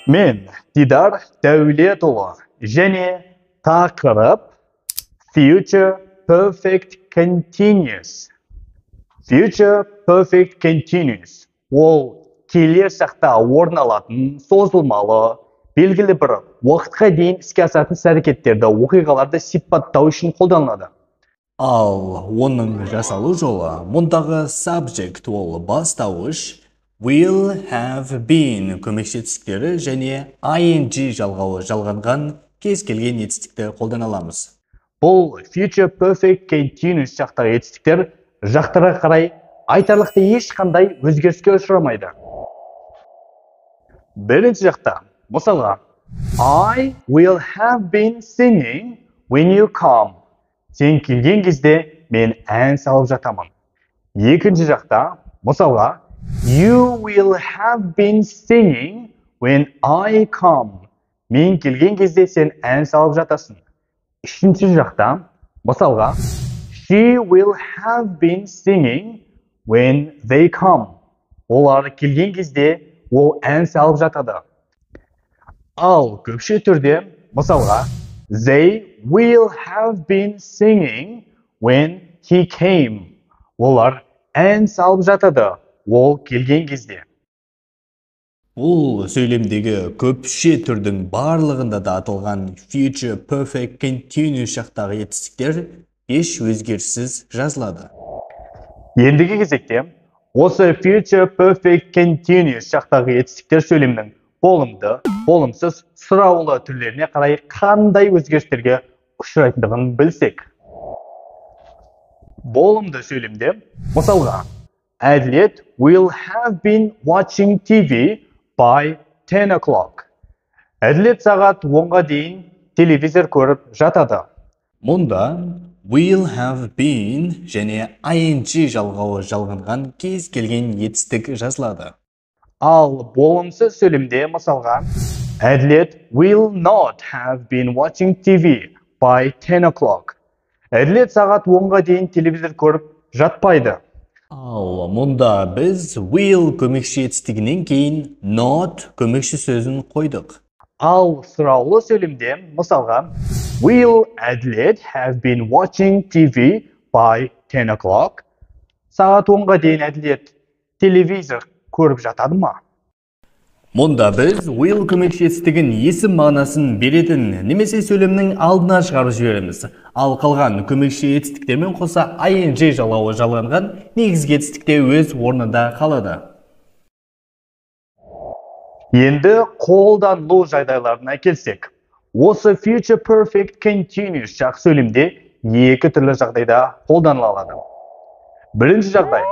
Мен Дидар Дәулетұлы және тақырып Future Perfect Continuous. Future Perfect Continuous. Ол келер шақта орын алатын созылмалы, белгілі бір уақытқа дейін іске асатын іс-әрекеттерді, оқиғаларды сипаттау үшін қолданылады. Ал оның жасалу жолы мұндағы subject ол бастауыш, will have been көмекші етістіктері және ing жалғауы жалғанған кез келген етістікті қолдана аламыз. Бұл Future Perfect Continuous жақтағы етістіктер жақтарға қарай айтарлықтай ешқандай өзгеріске ұшырамайды. Бірінші жақта, мысалға, I will have been singing when you come. Сен келген кезде мен ән салып жатамын. Екінші жақта, мысалға, You will have been singing when I come. Мен келген кезде сен ән салып жатасың. Үшінші жақта, мысалға, She will have been singing when they come. Олар келген кезде ол ән салып жатады. Ал көпше түрде, мысалға, They will have been singing when he came. Олар ән салып жатады, ол келген кезде. Бұл сөйлемдегі көпше түрдің барлығында да аталған Future Perfect Continuous жақтағы етістіктер еш өзгеріссіз жазылады. Ендігі кезекте, осы Future Perfect Continuous жақтағы етістіктер сөйлемнің болымды, болымсыз, сұраулы түрлеріне қарай қандай өзгерістерге ұшырайтындығын білсек. Болымды сөйлемде, мысалға, Әділет will have been watching TV by 10 o'clock. Әділет сағат 10-ға дейін телевизор көріп жатады. Мұнда will have been және ing жалғауы жалғанған кез келген етістік жазылады. Ал болымсыз сөйлемде, мысалға, Әділет will not have been watching TV by 10 o'clock. Әділет сағат 10-ға дейін телевизор көріп жатпайды. Ал мұнда біз will көмекші етістігінен кейін not көмекші сөзін қойдық. Ал сұраулы сөйлемде, мысалға, Will Әділет have been watching TV by 10 o'clock? Сағат 10-ға дейін Әділет телевизор көріп жатады ма? Мұнда біз will көмекші етістігін есім мағынасын беретін немесе сөйлемнің алдына шығарып жібереміз. Ал қалған көмекші етістіктермен қоса ing жалғауы жалғанған негізгі етістікте өз орнында қалады. Енді қолданылу жағдайларына келсек, осы Future Perfect Continuous жақ сөйлемде екі түрлі жағдайда қолданыла алады. Бірінші жағдай,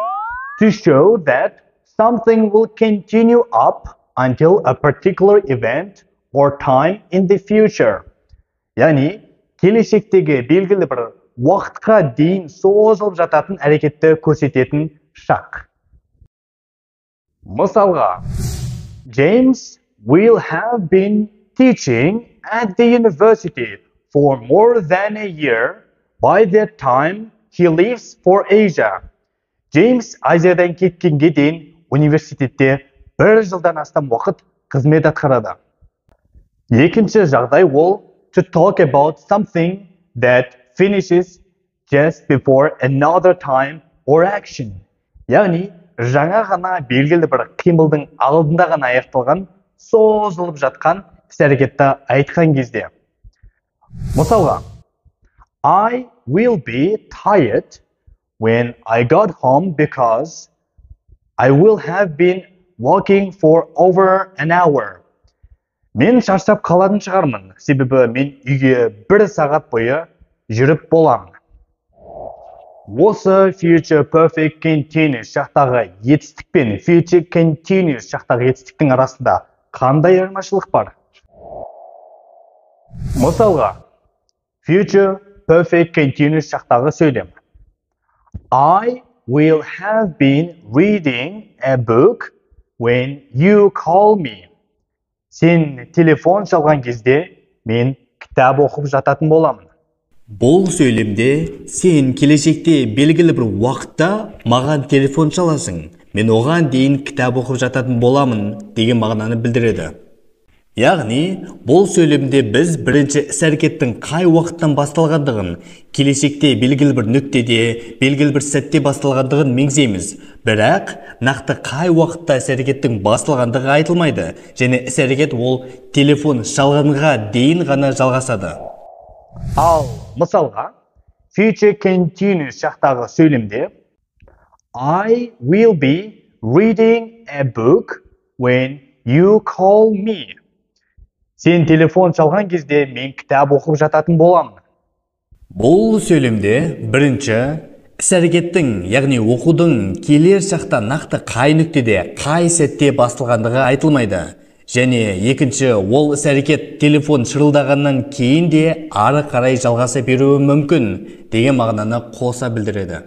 to show that something will continue up until a particular event or time in the future. Яғни, келешектегі белгілі бір уақытқа дейін созылып жататын әрекетті көрсететін шақ. Мысалға, James will have been teaching at the university for more than a year by the time he leaves for Asia. James Азиядан кеткенге дейін университетте 1 жылдан астам уақыт қызмет атқарады. Екінші жағдай ол to talk about something that finishes just before another time or action. Яғни, жаңа ғана белгілі бір қимылдың алдында ғана аяқталған, созылып жатқан іс-әрекетті айтқан кезде. Мысалға, I will be tired when I got home because I will have been walking for over an hour. Мен шаршап қалатын шығармын, себебі мен үйге 1 сағат бойы жүріп боламын. Осы Future Perfect Continuous жақтағы етістік пен Future Continuous жақтағы етістіктің арасында қандай айырмашылық бар? Мысалға, Future Perfect Continuous жақтағы сөйлем. I will have been reading a book when you call me. Сен телефон шалған кезде мен кітап оқып жататын боламын. Бұл сөйлемде сен келешекте белгілі бір уақытта маған телефон шаласың. Мен оған дейін кітап оқып жататын боламын деген мағынаны білдіреді. Яғни, бұл сөйлемде біз бірінші іс-әрекеттің қай уақыттан басталғандығын, келешекте белгілі бір нүктеде, белгілі бір сәтте басталғандығын меңзейміз. Бірақ, нақты қай уақытта іс-әрекеттің басталғандығы айтылмайды, және іс-әрекет ол телефон шалғанға дейін ғана жалғасады. Ал мысалға, future continuous жақтағы сөйлемде I will be reading a book when you call me. Сен телефон çalған кезде мен кітап оқып жататын боламын. Бұл сөйлемде бірінші іс-әрекеттің, яғни оқудың келер шақта нақты қай нүктеде, қай сәтте басталғандығы айтылмайды. Және екінші, ол іс-әрекет телефон шырылдағаннан кейін де ары қарай жалғаса беруі мүмкін деген мағынаны қоса білдіреді.